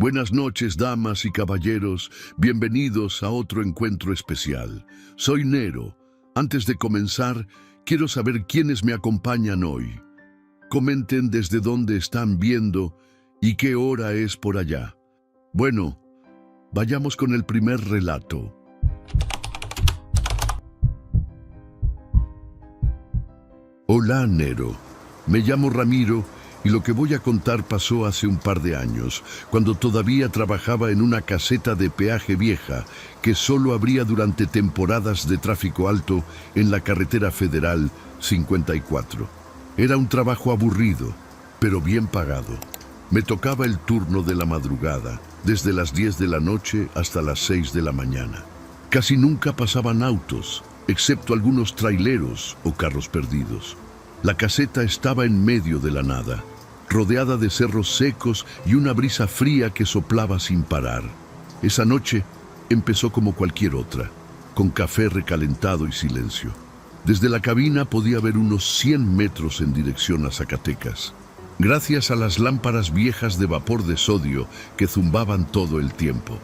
Buenas noches, damas y caballeros. Bienvenidos a otro encuentro especial. Soy Nero. Antes de comenzar, quiero saber quiénes me acompañan hoy. Comenten desde dónde están viendo y qué hora es por allá. Bueno, vayamos con el primer relato. Hola, Nero. Me llamo Ramiro y lo que voy a contar pasó hace un par de años, cuando todavía trabajaba en una caseta de peaje vieja que solo abría durante temporadas de tráfico alto en la carretera federal 54. Era un trabajo aburrido, pero bien pagado. Me tocaba el turno de la madrugada, desde las 10 de la noche hasta las 6 de la mañana. Casi nunca pasaban autos, excepto algunos traileros o carros perdidos. La caseta estaba en medio de la nada, rodeada de cerros secos y una brisa fría que soplaba sin parar. Esa noche empezó como cualquier otra, con café recalentado y silencio. Desde la cabina podía ver unos 100 metros en dirección a Zacatecas, gracias a las lámparas viejas de vapor de sodio que zumbaban todo el tiempo.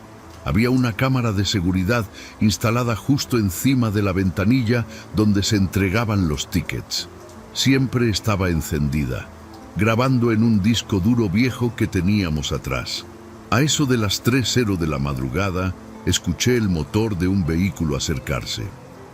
Había una cámara de seguridad instalada justo encima de la ventanilla donde se entregaban los tickets. Siempre estaba encendida, grabando en un disco duro viejo que teníamos atrás. A eso de las 3:00 de la madrugada, escuché el motor de un vehículo acercarse.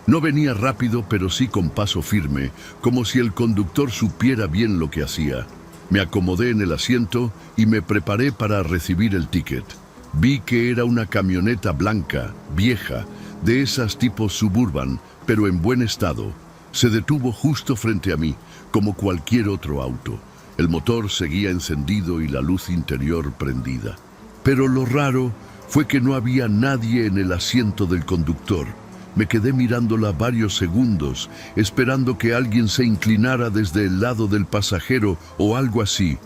No venía rápido, pero sí con paso firme, como si el conductor supiera bien lo que hacía. Me acomodé en el asiento y me preparé para recibir el ticket. Vi que era una camioneta blanca, vieja, de esas tipos Suburban, pero en buen estado. Se detuvo justo frente a mí, como cualquier otro auto. El motor seguía encendido y la luz interior prendida. Pero lo raro fue que no había nadie en el asiento del conductor. Me quedé mirándola varios segundos, esperando que alguien se inclinara desde el lado del pasajero o algo así,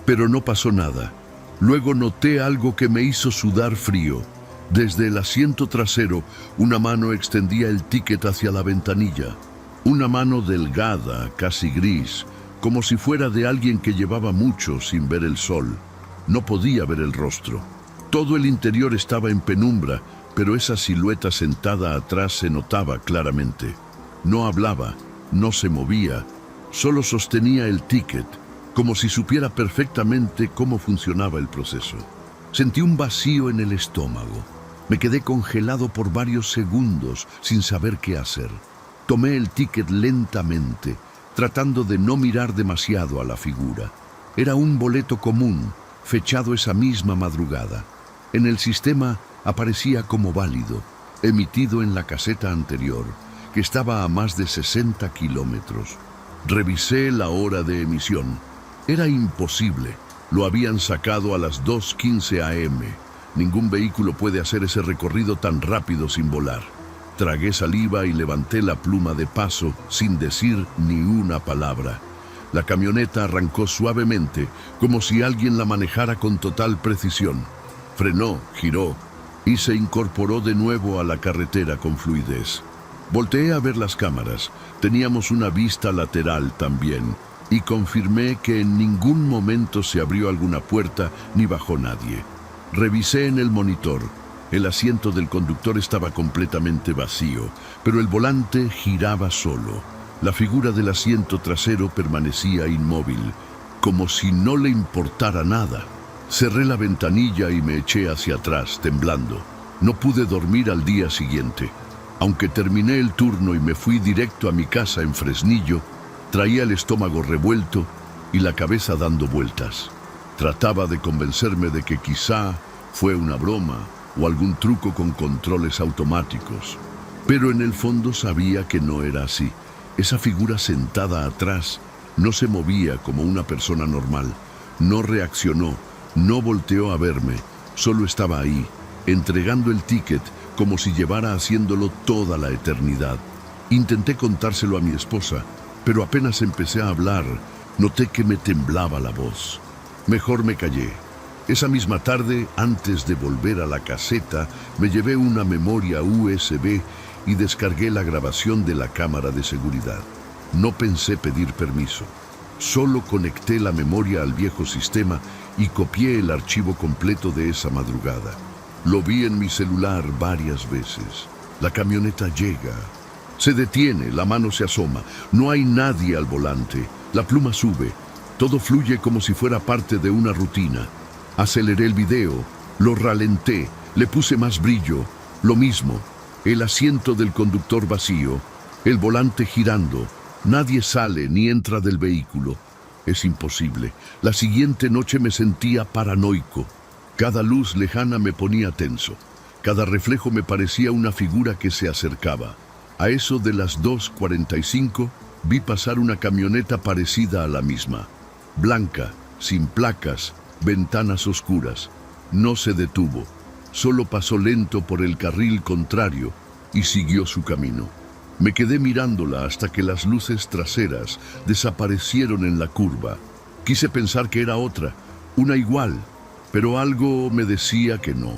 pero no pasó nada. Luego noté algo que me hizo sudar frío. Desde el asiento trasero, una mano extendía el ticket hacia la ventanilla. Una mano delgada, casi gris, como si fuera de alguien que llevaba mucho sin ver el sol. No podía ver el rostro. Todo el interior estaba en penumbra, pero esa silueta sentada atrás se notaba claramente. No hablaba, no se movía, solo sostenía el ticket, como si supiera perfectamente cómo funcionaba el proceso. Sentí un vacío en el estómago. Me quedé congelado por varios segundos sin saber qué hacer. Tomé el ticket lentamente, tratando de no mirar demasiado a la figura. Era un boleto común, fechado esa misma madrugada. En el sistema aparecía como válido, emitido en la caseta anterior, que estaba a más de 60 kilómetros. Revisé la hora de emisión. Era imposible. Lo habían sacado a las 2:15 AM. Ningún vehículo puede hacer ese recorrido tan rápido sin volar. Tragué saliva y levanté la pluma de paso sin decir ni una palabra. La camioneta arrancó suavemente, como si alguien la manejara con total precisión. Frenó, giró y se incorporó de nuevo a la carretera con fluidez. Volteé a ver las cámaras. Teníamos una vista lateral también y confirmé que en ningún momento se abrió alguna puerta ni bajó nadie. Revisé en el monitor. El asiento del conductor estaba completamente vacío, pero el volante giraba solo. La figura del asiento trasero permanecía inmóvil, como si no le importara nada. Cerré la ventanilla y me eché hacia atrás, temblando. No pude dormir al día siguiente. Aunque terminé el turno y me fui directo a mi casa en Fresnillo, traía el estómago revuelto y la cabeza dando vueltas. Trataba de convencerme de que quizá fue una broma o algún truco con controles automáticos. Pero en el fondo sabía que no era así. Esa figura sentada atrás no se movía como una persona normal. No reaccionó, no volteó a verme, solo estaba ahí, entregando el ticket como si llevara haciéndolo toda la eternidad. Intenté contárselo a mi esposa, pero apenas empecé a hablar, noté que me temblaba la voz. Mejor me callé. Esa misma tarde, antes de volver a la caseta, me llevé una memoria USB y descargué la grabación de la cámara de seguridad. No pensé pedir permiso. Solo conecté la memoria al viejo sistema y copié el archivo completo de esa madrugada. Lo vi en mi celular varias veces. La camioneta llega. Se detiene, la mano se asoma. No hay nadie al volante. La pluma sube. Todo fluye como si fuera parte de una rutina. Aceleré el video, lo ralenté, le puse más brillo. Lo mismo, el asiento del conductor vacío, el volante girando. Nadie sale ni entra del vehículo. Es imposible. La siguiente noche me sentía paranoico. Cada luz lejana me ponía tenso. Cada reflejo me parecía una figura que se acercaba. A eso de las 2:45 vi pasar una camioneta parecida a la misma. Blanca, sin placas, ventanas oscuras. No se detuvo. Solo pasó lento por el carril contrario y siguió su camino. Me quedé mirándola hasta que las luces traseras desaparecieron en la curva. Quise pensar que era otra, una igual, pero algo me decía que no.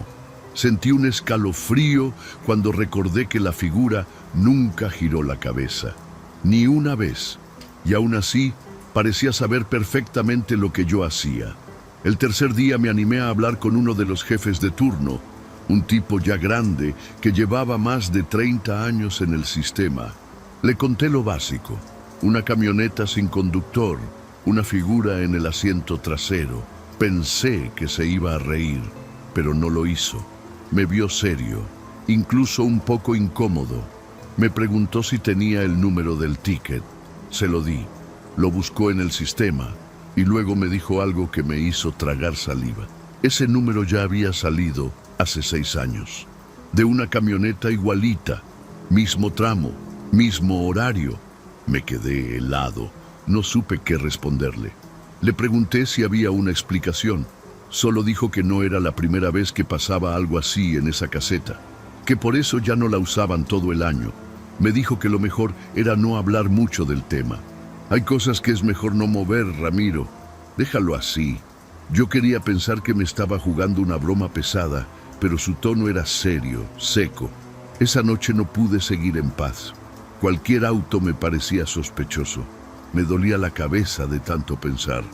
Sentí un escalofrío cuando recordé que la figura nunca giró la cabeza, ni una vez, y aún así parecía saber perfectamente lo que yo hacía. El tercer día me animé a hablar con uno de los jefes de turno, un tipo ya grande que llevaba más de 30 años en el sistema. Le conté lo básico: una camioneta sin conductor, una figura en el asiento trasero. Pensé que se iba a reír, pero no lo hizo. Me vio serio, incluso un poco incómodo. Me preguntó si tenía el número del ticket. Se lo di. Lo buscó en el sistema y luego me dijo algo que me hizo tragar saliva. Ese número ya había salido hace 6 años. De una camioneta igualita, mismo tramo, mismo horario. Me quedé helado. No supe qué responderle. Le pregunté si había una explicación. Solo dijo que no era la primera vez que pasaba algo así en esa caseta, que por eso ya no la usaban todo el año. Me dijo que lo mejor era no hablar mucho del tema. Hay cosas que es mejor no mover, Ramiro. Déjalo así. Yo quería pensar que me estaba jugando una broma pesada, pero su tono era serio, seco. Esa noche no pude seguir en paz. Cualquier auto me parecía sospechoso. Me dolía la cabeza de tanto pensar.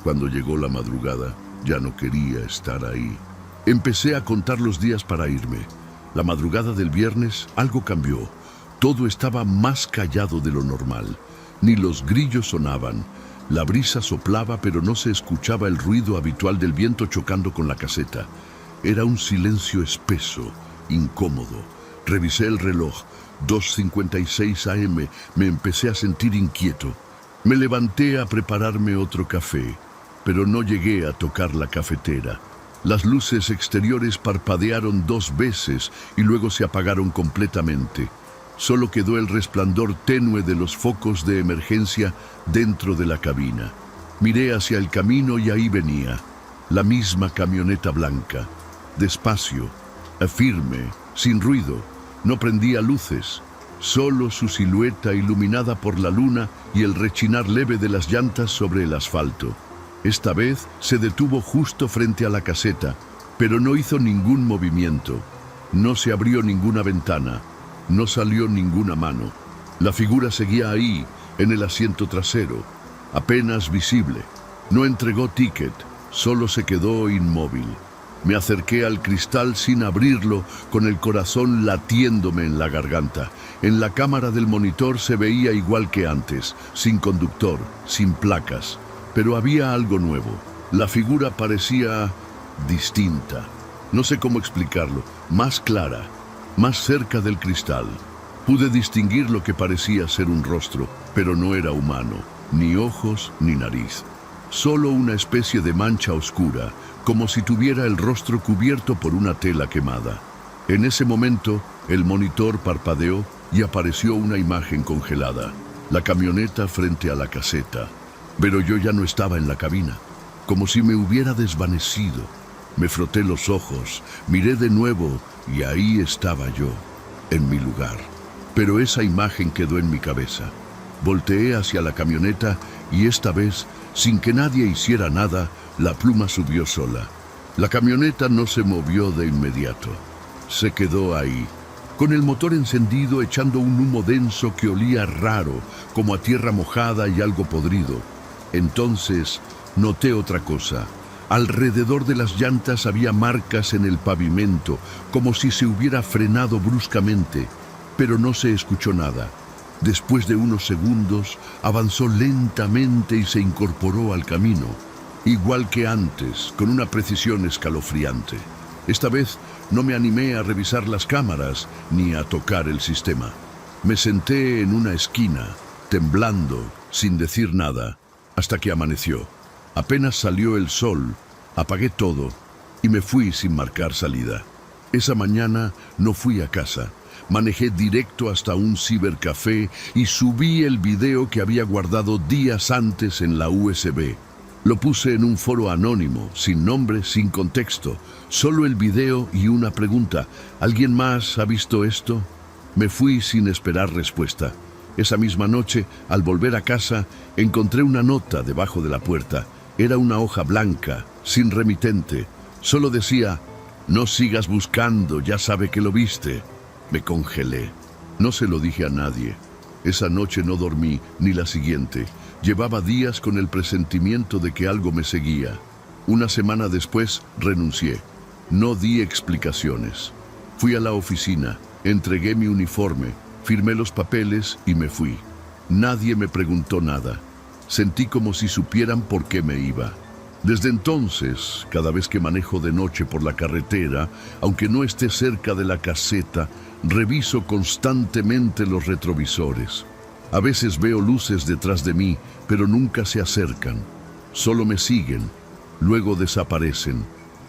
Cuando llegó la madrugada, ya no quería estar ahí. Empecé a contar los días para irme. La madrugada del viernes algo cambió. Todo estaba más callado de lo normal. Ni los grillos sonaban. La brisa soplaba, pero no se escuchaba el ruido habitual del viento chocando con la caseta. Era un silencio espeso, incómodo. Revisé el reloj. 2:56 AM. Me empecé a sentir inquieto. Me levanté a prepararme otro café, pero no llegué a tocar la cafetera. Las luces exteriores parpadearon 2 veces y luego se apagaron completamente. Solo quedó el resplandor tenue de los focos de emergencia dentro de la cabina. Miré hacia el camino y ahí venía, la misma camioneta blanca. Despacio, firme, sin ruido, no prendía luces. Solo su silueta iluminada por la luna y el rechinar leve de las llantas sobre el asfalto. Esta vez se detuvo justo frente a la caseta, pero no hizo ningún movimiento. No se abrió ninguna ventana, no salió ninguna mano. La figura seguía ahí, en el asiento trasero, apenas visible. No entregó ticket, solo se quedó inmóvil. Me acerqué al cristal sin abrirlo, con el corazón latiéndome en la garganta. En la cámara del monitor se veía igual que antes, sin conductor, sin placas. Pero había algo nuevo. La figura parecía distinta. No sé cómo explicarlo. Más clara, más cerca del cristal. Pude distinguir lo que parecía ser un rostro, pero no era humano. Ni ojos ni nariz. Solo una especie de mancha oscura, como si tuviera el rostro cubierto por una tela quemada. En ese momento, el monitor parpadeó y apareció una imagen congelada. La camioneta frente a la caseta. Pero yo ya no estaba en la cabina, como si me hubiera desvanecido. Me froté los ojos, miré de nuevo y ahí estaba yo, en mi lugar. Pero esa imagen quedó en mi cabeza. Volteé hacia la camioneta y esta vez, sin que nadie hiciera nada, la pluma subió sola. La camioneta no se movió de inmediato. Se quedó ahí, con el motor encendido echando un humo denso que olía raro, como a tierra mojada y algo podrido. Entonces noté otra cosa. Alrededor de las llantas había marcas en el pavimento, como si se hubiera frenado bruscamente, pero no se escuchó nada. Después de unos segundos, avanzó lentamente y se incorporó al camino, igual que antes, con una precisión escalofriante. Esta vez no me animé a revisar las cámaras ni a tocar el sistema. Me senté en una esquina, temblando, sin decir nada, hasta que amaneció. Apenas salió el sol, apagué todo y me fui sin marcar salida. Esa mañana no fui a casa. Manejé directo hasta un cibercafé y subí el video que había guardado días antes en la USB. Lo puse en un foro anónimo, sin nombre, sin contexto. Solo el video y una pregunta. ¿Alguien más ha visto esto? Me fui sin esperar respuesta. Esa misma noche, al volver a casa, encontré una nota debajo de la puerta. Era una hoja blanca, sin remitente. Solo decía: no sigas buscando, ya sabe que lo viste. Me congelé. No se lo dije a nadie. Esa noche no dormí, ni la siguiente. Llevaba días con el presentimiento de que algo me seguía. Una semana después, renuncié. No di explicaciones. Fui a la oficina, entregué mi uniforme, firmé los papeles y me fui. Nadie me preguntó nada. Sentí como si supieran por qué me iba. Desde entonces, cada vez que manejo de noche por la carretera, aunque no esté cerca de la caseta, reviso constantemente los retrovisores. A veces veo luces detrás de mí, pero nunca se acercan. Solo me siguen, luego desaparecen.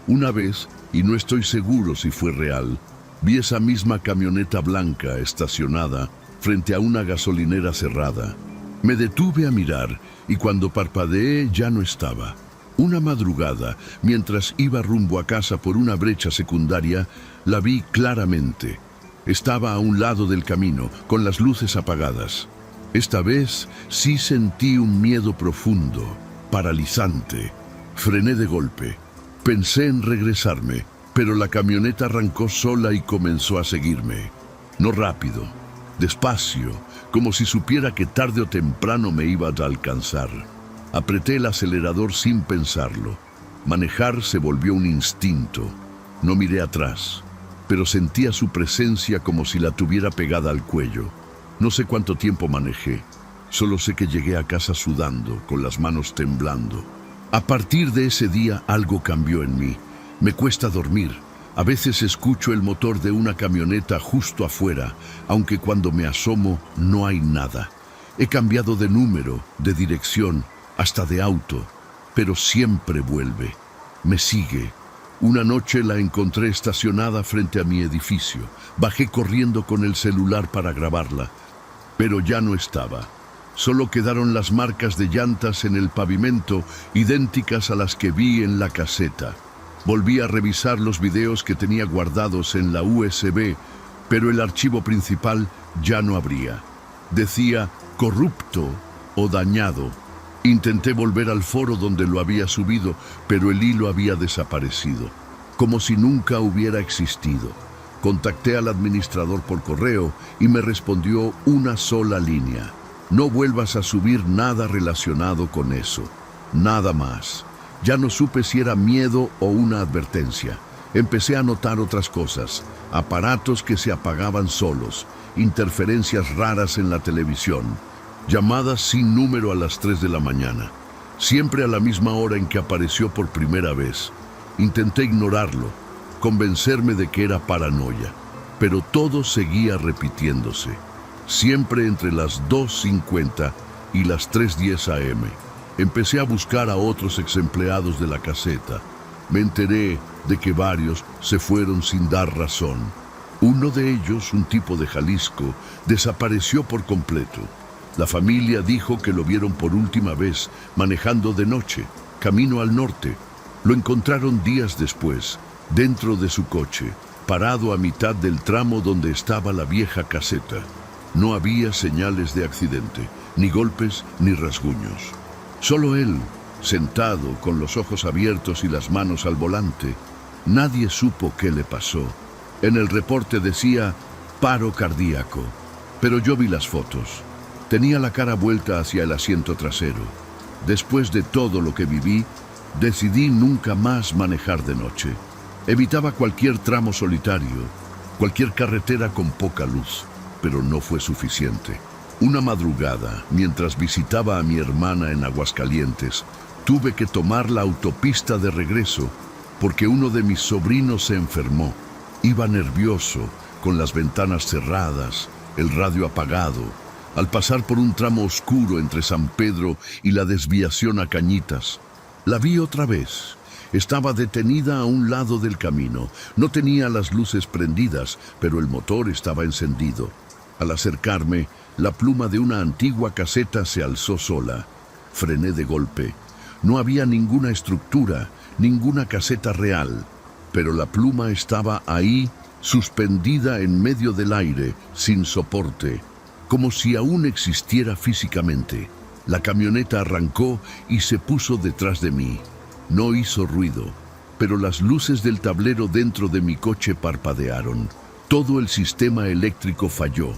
Una vez, y no estoy seguro si fue real, vi esa misma camioneta blanca estacionada frente a una gasolinera cerrada. Me detuve a mirar y cuando parpadeé ya no estaba. Una madrugada, mientras iba rumbo a casa por una brecha secundaria, la vi claramente. Estaba a un lado del camino, con las luces apagadas. Esta vez sí sentí un miedo profundo, paralizante. Frené de golpe. Pensé en regresarme, pero la camioneta arrancó sola y comenzó a seguirme. No rápido, despacio, como si supiera que tarde o temprano me iba a alcanzar. Apreté el acelerador sin pensarlo. Manejar se volvió un instinto. No miré atrás, pero sentía su presencia como si la tuviera pegada al cuello. No sé cuánto tiempo manejé. Solo sé que llegué a casa sudando, con las manos temblando. A partir de ese día algo cambió en mí. Me cuesta dormir. A veces escucho el motor de una camioneta justo afuera, aunque cuando me asomo no hay nada. He cambiado de número, de dirección, hasta de auto, pero siempre vuelve. Me sigue. Una noche la encontré estacionada frente a mi edificio. Bajé corriendo con el celular para grabarla, pero ya no estaba. Solo quedaron las marcas de llantas en el pavimento, idénticas a las que vi en la caseta. Volví a revisar los videos que tenía guardados en la USB, pero el archivo principal ya no abría. Decía corrupto o dañado. Intenté volver al foro donde lo había subido, pero el hilo había desaparecido, como si nunca hubiera existido. Contacté al administrador por correo y me respondió una sola línea: no vuelvas a subir nada relacionado con eso. Nada más. Ya no supe si era miedo o una advertencia. Empecé a notar otras cosas: aparatos que se apagaban solos, interferencias raras en la televisión, llamadas sin número a las 3 de la mañana, siempre a la misma hora en que apareció por primera vez. Intenté ignorarlo, convencerme de que era paranoia, pero todo seguía repitiéndose, siempre entre las 2:50 y las 3:10 AM. Empecé a buscar a otros exempleados de la caseta. Me enteré de que varios se fueron sin dar razón. Uno de ellos, un tipo de Jalisco, desapareció por completo. La familia dijo que lo vieron por última vez manejando de noche, camino al norte. Lo encontraron días después, dentro de su coche, parado a mitad del tramo donde estaba la vieja caseta. No había señales de accidente, ni golpes ni rasguños. Solo él, sentado, con los ojos abiertos y las manos al volante. Nadie supo qué le pasó. En el reporte decía paro cardíaco, pero yo vi las fotos. Tenía la cara vuelta hacia el asiento trasero. Después de todo lo que viví, Decidí nunca más manejar de noche. Evitaba cualquier tramo solitario, cualquier carretera con poca luz, pero no fue suficiente. Una madrugada, mientras visitaba a mi hermana en Aguascalientes, tuve que tomar la autopista de regreso porque uno de mis sobrinos se enfermó. Iba nervioso, con las ventanas cerradas, el radio apagado. Al pasar por un tramo oscuro entre San Pedro y la desviación a Cañitas, la vi otra vez. Estaba detenida a un lado del camino. No tenía las luces prendidas, pero el motor estaba encendido. Al acercarme, la pluma de una antigua caseta se alzó sola. Frené de golpe. No había ninguna estructura, ninguna caseta real, pero la pluma estaba ahí, suspendida en medio del aire, sin soporte, como si aún existiera físicamente. La camioneta arrancó y se puso detrás de mí. No hizo ruido, pero las luces del tablero dentro de mi coche parpadearon. Todo el sistema eléctrico falló.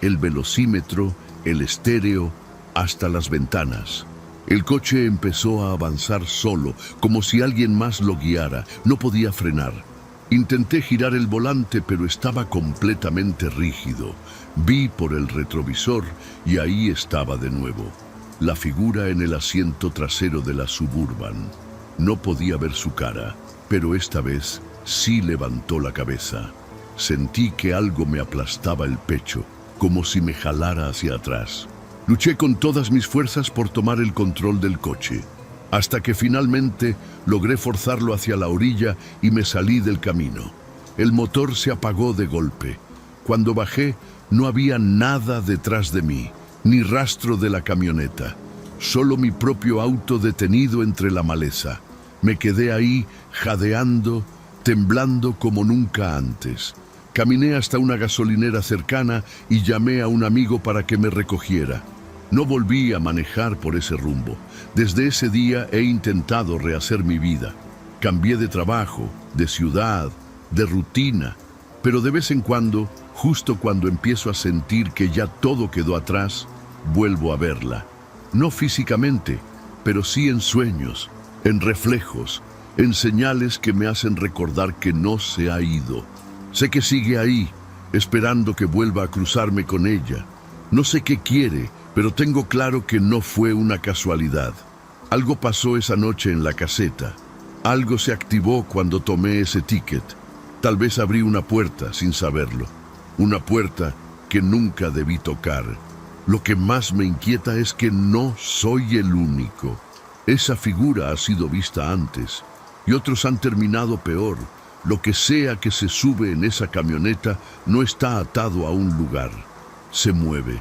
El velocímetro, el estéreo, hasta las ventanas. El coche empezó a avanzar solo, como si alguien más lo guiara. No podía frenar. Intenté girar el volante, pero estaba completamente rígido. Vi por el retrovisor y ahí estaba de nuevo. La figura en el asiento trasero de la Suburban. No podía ver su cara, pero esta vez sí levantó la cabeza. Sentí que algo me aplastaba el pecho, como si me jalara hacia atrás. Luché con todas mis fuerzas por tomar el control del coche, hasta que finalmente logré forzarlo hacia la orilla y me salí del camino. El motor se apagó de golpe. Cuando bajé, no había nada detrás de mí, ni rastro de la camioneta. Solo mi propio auto detenido entre la maleza. Me quedé ahí, jadeando, temblando como nunca antes. Caminé hasta una gasolinera cercana y llamé a un amigo para que me recogiera. No volví a manejar por ese rumbo. Desde ese día he intentado rehacer mi vida. Cambié de trabajo, de ciudad, de rutina, pero de vez en cuando, justo cuando empiezo a sentir que ya todo quedó atrás, vuelvo a verla. No físicamente, pero sí en sueños, en reflejos, en señales que me hacen recordar que no se ha ido. Sé que sigue ahí, esperando que vuelva a cruzarme con ella. No sé qué quiere, pero tengo claro que no fue una casualidad. Algo pasó esa noche en la caseta. Algo se activó cuando tomé ese ticket. Tal vez abrí una puerta sin saberlo. Una puerta que nunca debí tocar. Lo que más me inquieta es que no soy el único. Esa figura ha sido vista antes y otros han terminado peor. Lo que sea que se sube en esa camioneta no está atado a un lugar. Se mueve.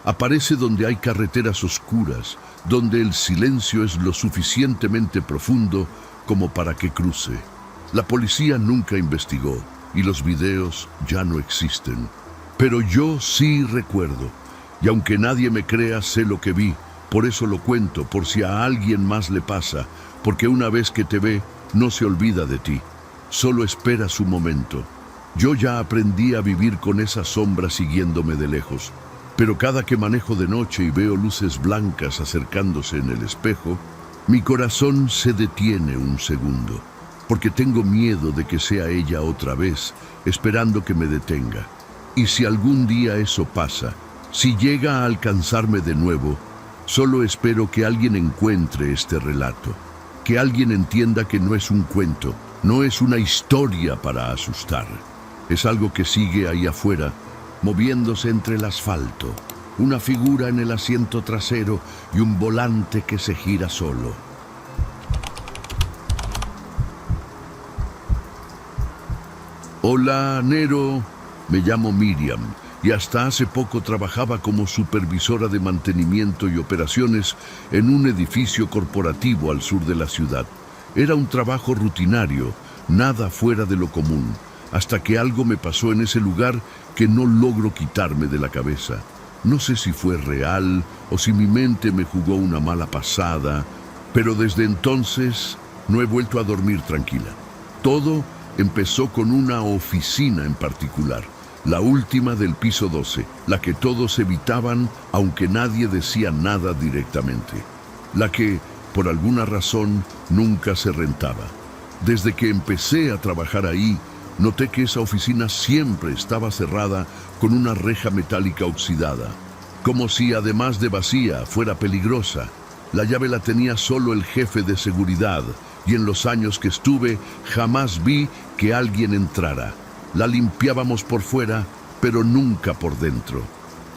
Aparece donde hay carreteras oscuras, donde el silencio es lo suficientemente profundo como para que cruce. La policía nunca investigó y los videos ya no existen. Pero yo sí recuerdo. Y aunque nadie me crea, sé lo que vi. Por eso lo cuento, por si a alguien más le pasa. Porque una vez que te ve, no se olvida de ti. Solo espera su momento. Yo ya aprendí a vivir con esa sombra siguiéndome de lejos. Pero cada que manejo de noche y veo luces blancas acercándose en el espejo, mi corazón se detiene un segundo. Porque tengo miedo de que sea ella otra vez, esperando que me detenga. Y si algún día eso pasa, si llega a alcanzarme de nuevo, solo espero que alguien encuentre este relato. Que alguien entienda que no es un cuento, no es una historia para asustar. Es algo que sigue ahí afuera, moviéndose entre el asfalto. Una figura en el asiento trasero y un volante que se gira solo. Hola, Nero. Me llamo Miriam y hasta hace poco trabajaba como supervisora de mantenimiento y operaciones en un edificio corporativo al sur de la ciudad. Era un trabajo rutinario, nada fuera de lo común, hasta que algo me pasó en ese lugar que no logro quitarme de la cabeza. No sé si fue real o si mi mente me jugó una mala pasada, pero desde entonces no he vuelto a dormir tranquila. Todo empezó con una oficina en particular, la última del piso 12, la que todos evitaban aunque nadie decía nada directamente. La que por alguna razón, nunca se rentaba. Desde que empecé a trabajar ahí, noté que esa oficina siempre estaba cerrada con una reja metálica oxidada, como si además de vacía fuera peligrosa. La llave la tenía solo el jefe de seguridad, y en los años que estuve jamás vi que alguien entrara. La limpiábamos por fuera, pero nunca por dentro.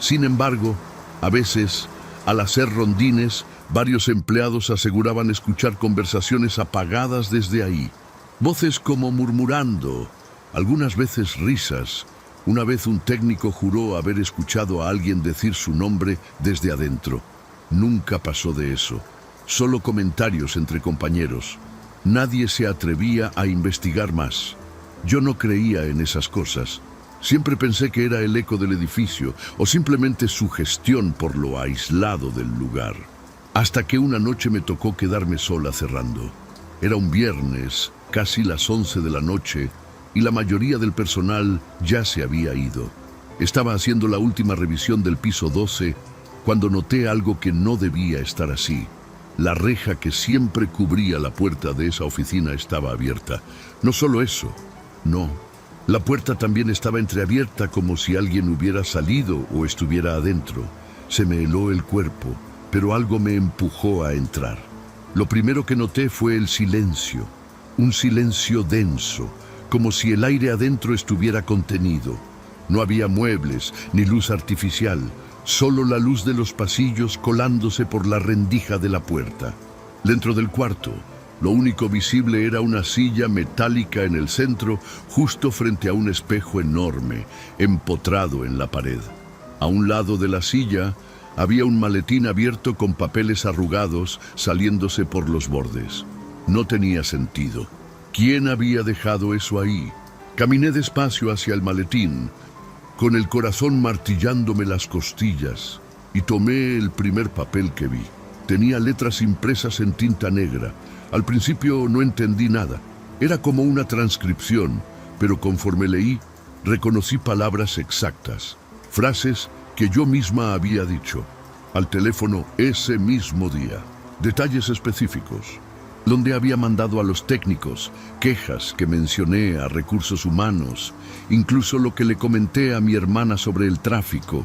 Sin embargo, a veces, al hacer rondines, varios empleados aseguraban escuchar conversaciones apagadas desde ahí. Voces como murmurando, algunas veces risas. Una vez un técnico juró haber escuchado a alguien decir su nombre desde adentro. Nunca pasó de eso, solo comentarios entre compañeros. Nadie se atrevía a investigar más. Yo no creía en esas cosas. Siempre pensé que era el eco del edificio o simplemente sugestión por lo aislado del lugar. Hasta que una noche me tocó quedarme sola cerrando. Era un viernes, casi las 11 de la noche, y la mayoría del personal ya se había ido. Estaba haciendo la última revisión del piso 12 cuando noté algo que no debía estar así. La reja que siempre cubría la puerta de esa oficina estaba abierta. No solo eso, no. La puerta también estaba entreabierta como si alguien hubiera salido o estuviera adentro. Se me heló el cuerpo, pero algo me empujó a entrar. Lo primero que noté fue el silencio. Un silencio denso, como si el aire adentro estuviera contenido. No había muebles ni luz artificial, solo la luz de los pasillos colándose por la rendija de la puerta. Dentro del cuarto, lo único visible era una silla metálica en el centro, justo frente a un espejo enorme, empotrado en la pared. A un lado de la silla había un maletín abierto con papeles arrugados saliéndose por los bordes. No tenía sentido. ¿Quién había dejado eso ahí? Caminé despacio hacia el maletín, con el corazón martillándome las costillas, y tomé el primer papel que vi. Tenía letras impresas en tinta negra. Al principio no entendí nada. Era como una transcripción, pero conforme leí, reconocí palabras exactas, frases que yo misma había dicho al teléfono ese mismo día. Detalles específicos, donde había mandado a los técnicos, quejas que mencioné a recursos humanos, incluso lo que le comenté a mi hermana sobre el tráfico.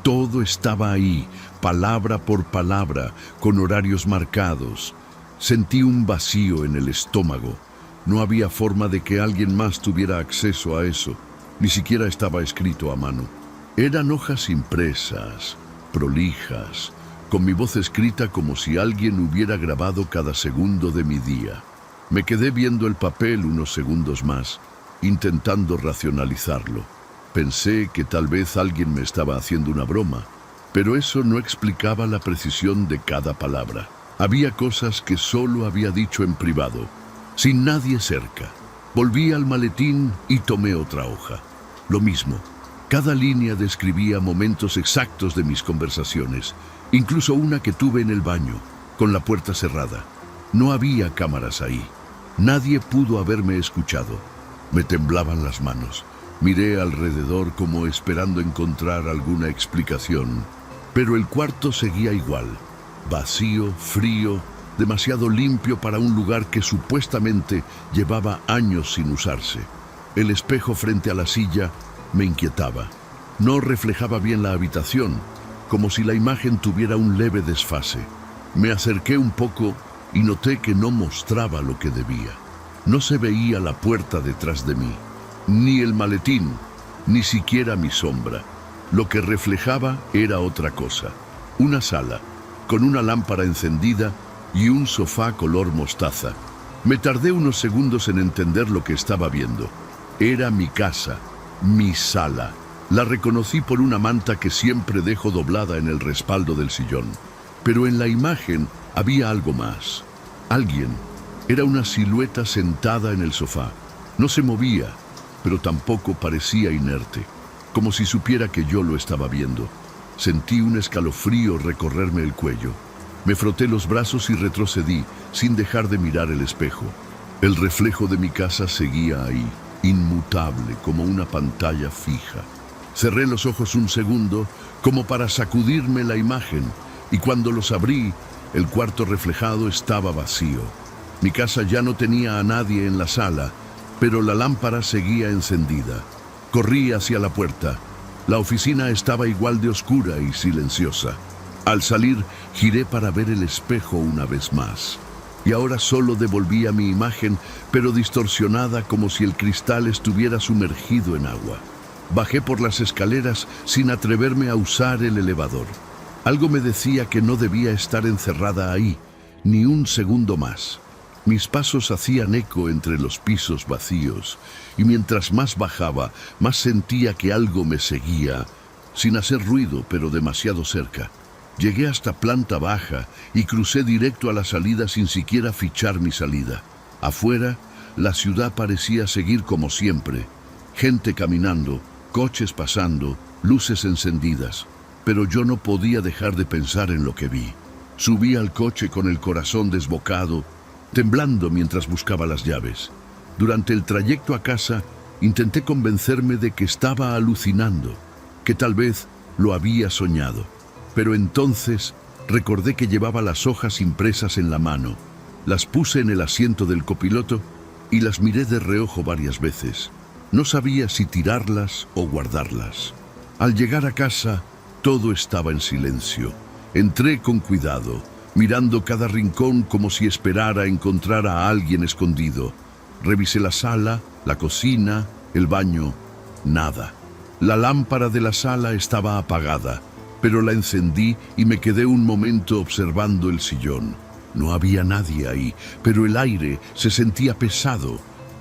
Todo estaba ahí, palabra por palabra, con horarios marcados. Sentí un vacío en el estómago. No había forma de que alguien más tuviera acceso a eso. Ni siquiera estaba escrito a mano. Eran hojas impresas, prolijas, con mi voz escrita como si alguien hubiera grabado cada segundo de mi día. Me quedé viendo el papel unos segundos más, intentando racionalizarlo. Pensé que tal vez alguien me estaba haciendo una broma, pero eso no explicaba la precisión de cada palabra. Había cosas que solo había dicho en privado, sin nadie cerca. Volví al maletín y tomé otra hoja. Lo mismo. Cada línea describía momentos exactos de mis conversaciones, incluso una que tuve en el baño, con la puerta cerrada. No había cámaras ahí. Nadie pudo haberme escuchado. Me temblaban las manos. Miré alrededor como esperando encontrar alguna explicación, pero el cuarto seguía igual. Vacío, frío, demasiado limpio para un lugar que supuestamente llevaba años sin usarse. El espejo frente a la silla me inquietaba. No reflejaba bien la habitación, como si la imagen tuviera un leve desfase. Me acerqué un poco y noté que no mostraba lo que debía. No se veía la puerta detrás de mí, ni el maletín, ni siquiera mi sombra. Lo que reflejaba era otra cosa. Una sala, con una lámpara encendida y un sofá color mostaza. Me tardé unos segundos en entender lo que estaba viendo. Era mi casa, mi sala. La reconocí por una manta que siempre dejo doblada en el respaldo del sillón. Pero en la imagen había algo más. Alguien. Era una silueta sentada en el sofá. No se movía, pero tampoco parecía inerte, como si supiera que yo lo estaba viendo. Sentí un escalofrío recorrerme el cuello. Me froté los brazos y retrocedí, sin dejar de mirar el espejo. El reflejo de mi casa seguía ahí, inmutable como una pantalla fija. Cerré los ojos un segundo, como para sacudirme la imagen, y cuando los abrí, El cuarto reflejado estaba vacío. Mi casa ya no tenía a nadie en la sala, pero la lámpara seguía encendida. Corrí hacia la puerta. La oficina estaba igual de oscura y silenciosa. Al salir, giré para ver el espejo una vez más. Y ahora solo devolvía mi imagen, pero distorsionada como si el cristal estuviera sumergido en agua. Bajé por las escaleras sin atreverme a usar el elevador. Algo me decía que no debía estar encerrada ahí, ni un segundo más. Mis pasos hacían eco entre los pisos vacíos, y mientras más bajaba, más sentía que algo me seguía, sin hacer ruido, pero demasiado cerca. Llegué hasta planta baja y crucé directo a la salida sin siquiera fichar mi salida. Afuera, la ciudad parecía seguir como siempre. Gente caminando, coches pasando, luces encendidas. Pero yo no podía dejar de pensar en lo que vi. Subí al coche con el corazón desbocado, temblando mientras buscaba las llaves. Durante el trayecto a casa, intenté convencerme de que estaba alucinando, que tal vez lo había soñado. Pero entonces recordé que llevaba las hojas impresas en la mano. Las puse en el asiento del copiloto y las miré de reojo varias veces. No sabía si tirarlas o guardarlas. Al llegar a casa, todo estaba en silencio. Entré con cuidado, mirando cada rincón como si esperara encontrar a alguien escondido. Revisé la sala, la cocina, el baño. Nada. La lámpara de la sala estaba apagada, pero la encendí y me quedé un momento observando el sillón. No había nadie ahí, pero el aire se sentía pesado,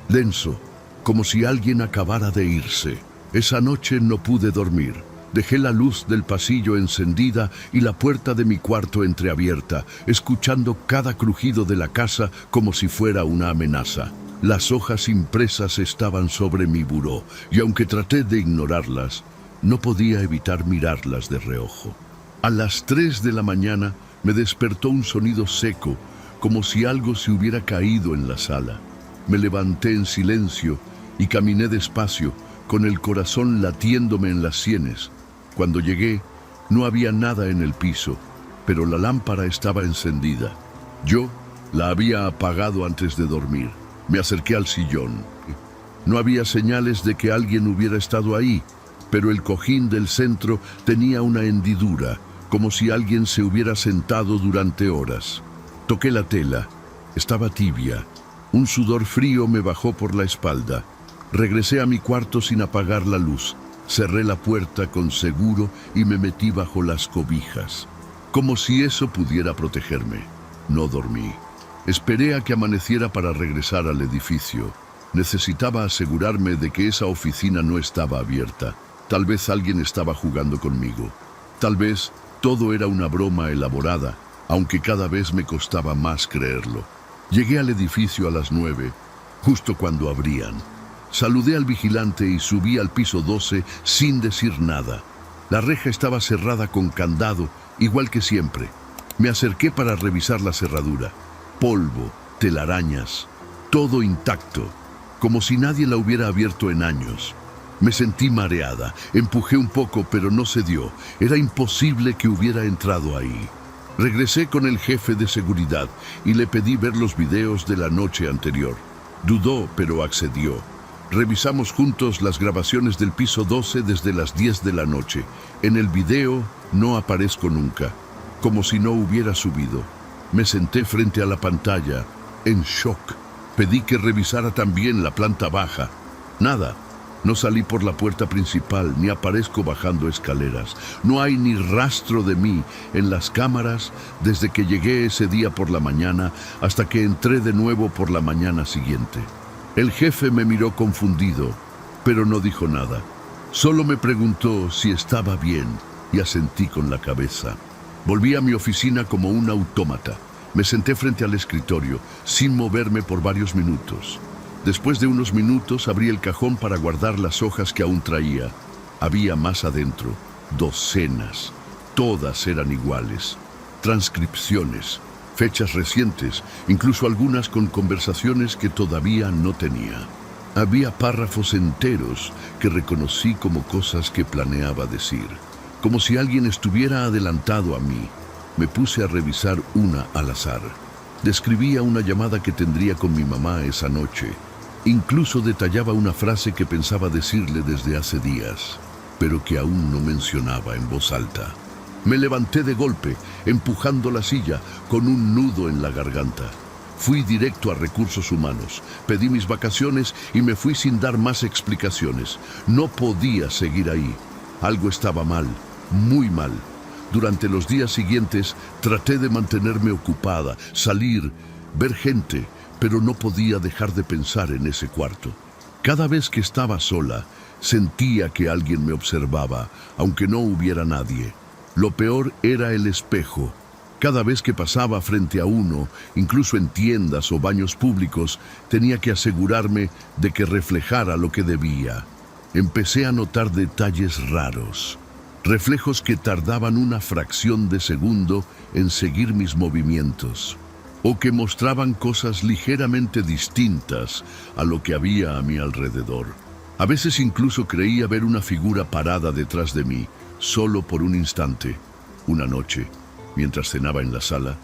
denso, como si alguien acabara de irse. Esa noche no pude dormir. Dejé la luz del pasillo encendida y la puerta de mi cuarto entreabierta, escuchando cada crujido de la casa como si fuera una amenaza. Las hojas impresas estaban sobre mi buró, y aunque traté de ignorarlas, no podía evitar mirarlas de reojo. A las 3 de la mañana me despertó un sonido seco, como si algo se hubiera caído en la sala. Me levanté en silencio y caminé despacio, con el corazón latiéndome en las sienes. Cuando llegué, no había nada en el piso, pero la lámpara estaba encendida. Yo la había apagado antes de dormir. Me acerqué al sillón. No había señales de que alguien hubiera estado ahí, pero el cojín del centro tenía una hendidura, como si alguien se hubiera sentado durante horas. Toqué la tela. Estaba tibia. Un sudor frío me bajó por la espalda. Regresé a mi cuarto sin apagar la luz. Cerré la puerta con seguro y me metí bajo las cobijas, como si eso pudiera protegerme. No dormí. Esperé a que amaneciera para regresar al edificio. Necesitaba asegurarme de que esa oficina no estaba abierta. Tal vez alguien estaba jugando conmigo. Tal vez todo era una broma elaborada, aunque cada vez me costaba más creerlo. Llegué al edificio a las 9, justo cuando abrían. Saludé al vigilante y subí al piso 12 sin decir nada. La reja estaba cerrada con candado, igual que siempre. Me acerqué para revisar la cerradura. Polvo, telarañas, todo intacto, como si nadie la hubiera abierto en años. Me sentí mareada, empujé un poco, pero no se dio. Era imposible que hubiera entrado ahí. Regresé con el jefe de seguridad y le pedí ver los videos de la noche anterior. Dudó, pero accedió. Revisamos juntos las grabaciones del piso 12 desde las 10 de la noche. En el video no aparezco nunca, como si no hubiera subido. Me senté frente a la pantalla, en shock. Pedí que revisara también la planta baja. Nada. No salí por la puerta principal, ni aparezco bajando escaleras. No hay ni rastro de mí en las cámaras desde que llegué ese día por la mañana hasta que entré de nuevo por la mañana siguiente. El jefe me miró confundido, pero no dijo nada. Solo me preguntó si estaba bien y asentí con la cabeza. Volví a mi oficina como un autómata. Me senté frente al escritorio, sin moverme por varios minutos. Después de unos minutos abrí el cajón para guardar las hojas que aún traía. Había más adentro, docenas. Todas eran iguales. Transcripciones, fechas recientes, incluso algunas con conversaciones que todavía no tenía. Había párrafos enteros que reconocí como cosas que planeaba decir, como si alguien estuviera adelantado a mí. Me puse a revisar una al azar. Describía una llamada que tendría con mi mamá esa noche. Incluso detallaba una frase que pensaba decirle desde hace días, pero que aún no mencionaba en voz alta. Me levanté de golpe, empujando la silla, con un nudo en la garganta. Fui directo a Recursos Humanos, pedí mis vacaciones y me fui sin dar más explicaciones. No podía seguir ahí. Algo estaba mal, muy mal. Durante los días siguientes traté de mantenerme ocupada, salir, ver gente, pero no podía dejar de pensar en ese cuarto. Cada vez que estaba sola, sentía que alguien me observaba, aunque no hubiera nadie. Lo peor era el espejo. Cada vez que pasaba frente a uno, incluso en tiendas o baños públicos, tenía que asegurarme de que reflejara lo que debía. Empecé a notar detalles raros, reflejos que tardaban una fracción de segundo en seguir mis movimientos, o que mostraban cosas ligeramente distintas a lo que había a mi alrededor. A veces incluso creía ver una figura parada detrás de mí, solo por un instante. Una noche, mientras cenaba en la sala,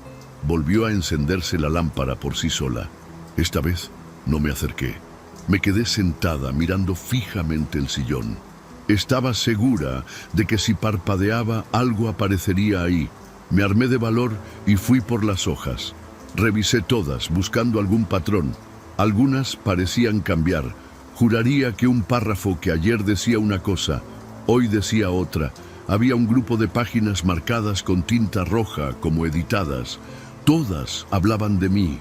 volvió a encenderse la lámpara por sí sola. Esta vez no me acerqué. Me quedé sentada mirando fijamente el sillón. Estaba segura de que si parpadeaba algo aparecería ahí. Me armé de valor y fui por las hojas. Revisé todas, buscando algún patrón. Algunas parecían cambiar. Juraría que un párrafo que ayer decía una cosa, hoy decía otra. Había un grupo de páginas marcadas con tinta roja, como editadas. Todas hablaban de mí,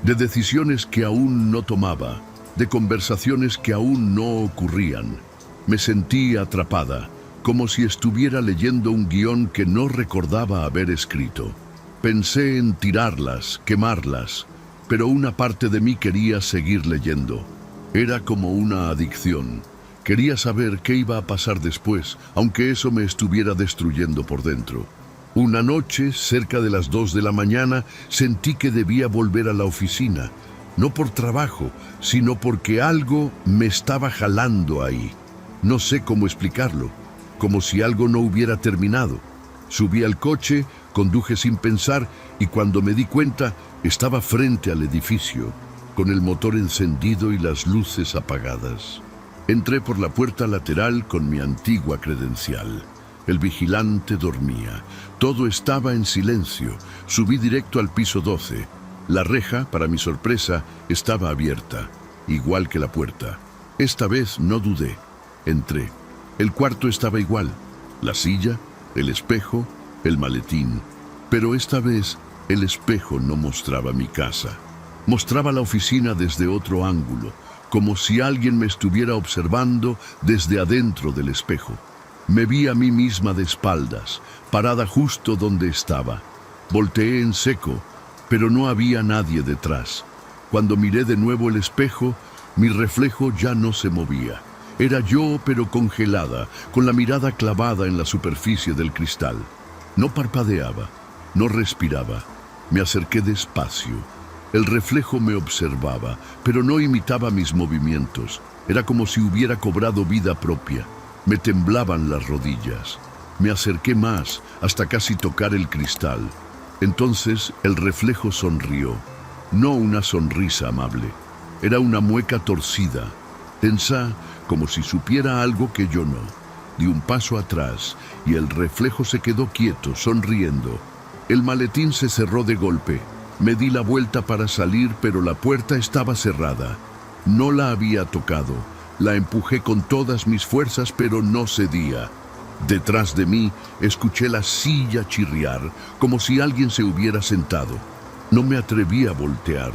de decisiones que aún no tomaba, de conversaciones que aún no ocurrían. Me sentí atrapada, como si estuviera leyendo un guión que no recordaba haber escrito. Pensé en tirarlas, quemarlas, pero una parte de mí quería seguir leyendo. Era como una adicción. Quería saber qué iba a pasar después, aunque eso me estuviera destruyendo por dentro. Una noche, cerca de las 2 de la mañana, sentí que debía volver a la oficina. No por trabajo, sino porque algo me estaba jalando ahí. No sé cómo explicarlo, como si algo no hubiera terminado. Subí al coche, conduje sin pensar y cuando me di cuenta, estaba frente al edificio, con el motor encendido y las luces apagadas. Entré por la puerta lateral con mi antigua credencial. El vigilante dormía. Todo estaba en silencio. Subí directo al piso 12. La reja, para mi sorpresa, estaba abierta, igual que la puerta. Esta vez no dudé. Entré. El cuarto estaba igual. La silla, el espejo, el maletín. Pero esta vez el espejo no mostraba mi casa. Mostraba la oficina desde otro ángulo, como si alguien me estuviera observando desde adentro del espejo. Me vi a mí misma de espaldas, parada justo donde estaba. Volteé en seco, pero no había nadie detrás. Cuando miré de nuevo el espejo, mi reflejo ya no se movía. Era yo, pero congelada, con la mirada clavada en la superficie del cristal. No parpadeaba, no respiraba. Me acerqué despacio. El reflejo me observaba, pero no imitaba mis movimientos. Era como si hubiera cobrado vida propia. Me temblaban las rodillas. Me acerqué más, hasta casi tocar el cristal. Entonces el reflejo sonrió. No una sonrisa amable. Era una mueca torcida, tensa, como si supiera algo que yo no. Di un paso atrás y el reflejo se quedó quieto, sonriendo. El maletín se cerró de golpe. Me di la vuelta para salir, pero la puerta estaba cerrada. No la había tocado. La empujé con todas mis fuerzas, pero no cedía. Detrás de mí, escuché la silla chirriar, como si alguien se hubiera sentado. No me atreví a voltear.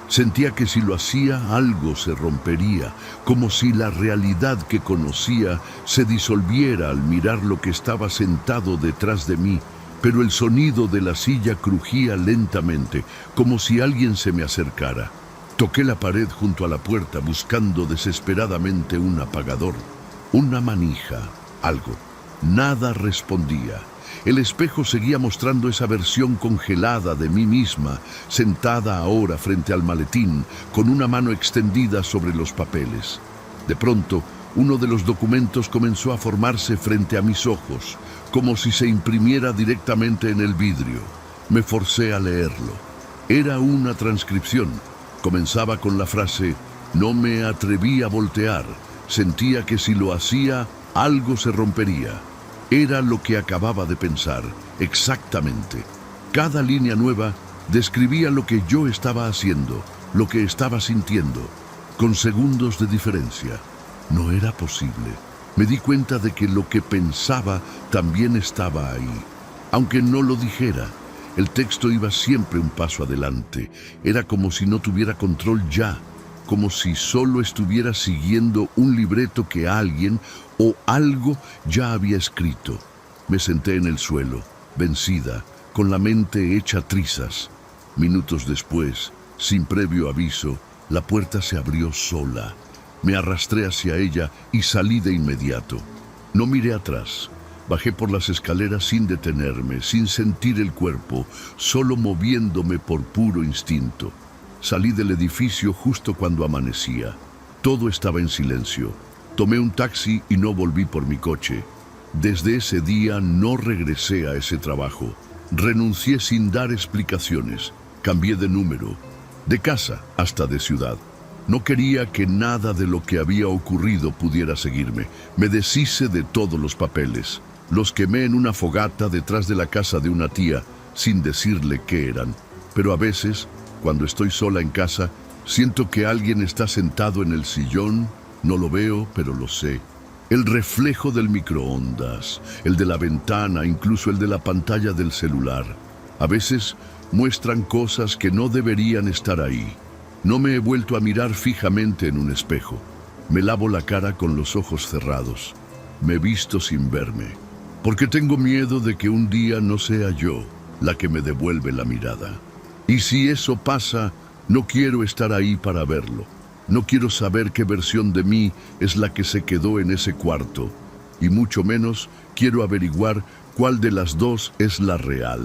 Sentía que si lo hacía, algo se rompería, como si la realidad que conocía se disolviera al mirar lo que estaba sentado detrás de mí. Pero el sonido de la silla crujía lentamente, como si alguien se me acercara. Toqué la pared junto a la puerta, buscando desesperadamente un apagador, una manija, algo. Nada respondía. El espejo seguía mostrando esa versión congelada de mí misma, sentada ahora frente al maletín, con una mano extendida sobre los papeles. De pronto, uno de los documentos comenzó a formarse frente a mis ojos, como si se imprimiera directamente en el vidrio. Me forcé a leerlo. Era una transcripción. Comenzaba con la frase: no me atreví a voltear. Sentía que si lo hacía, algo se rompería. Era lo que acababa de pensar, exactamente. Cada línea nueva describía lo que yo estaba haciendo, lo que estaba sintiendo, con segundos de diferencia. No era posible. Me di cuenta de que lo que pensaba también estaba ahí. Aunque no lo dijera, el texto iba siempre un paso adelante. Era como si no tuviera control ya, como si solo estuviera siguiendo un libreto que alguien o algo ya había escrito. Me senté en el suelo, vencida, con la mente hecha trizas. Minutos después, sin previo aviso, la puerta se abrió sola. Me arrastré hacia ella y salí de inmediato. No miré atrás. Bajé por las escaleras sin detenerme, sin sentir el cuerpo, solo moviéndome por puro instinto. Salí del edificio justo cuando amanecía. Todo estaba en silencio. Tomé un taxi y no volví por mi coche. Desde ese día no regresé a ese trabajo. Renuncié sin dar explicaciones. Cambié de número, de casa hasta de ciudad. No quería que nada de lo que había ocurrido pudiera seguirme. Me deshice de todos los papeles. Los quemé en una fogata detrás de la casa de una tía, sin decirle qué eran. Pero a veces, cuando estoy sola en casa, siento que alguien está sentado en el sillón. No lo veo, pero lo sé. El reflejo del microondas, el de la ventana, incluso el de la pantalla del celular. A veces muestran cosas que no deberían estar ahí. No me he vuelto a mirar fijamente en un espejo. Me lavo la cara con los ojos cerrados. Me visto sin verme, porque tengo miedo de que un día no sea yo la que me devuelve la mirada. Y si eso pasa, no quiero estar ahí para verlo. No quiero saber qué versión de mí es la que se quedó en ese cuarto. Y mucho menos quiero averiguar cuál de las dos es la real.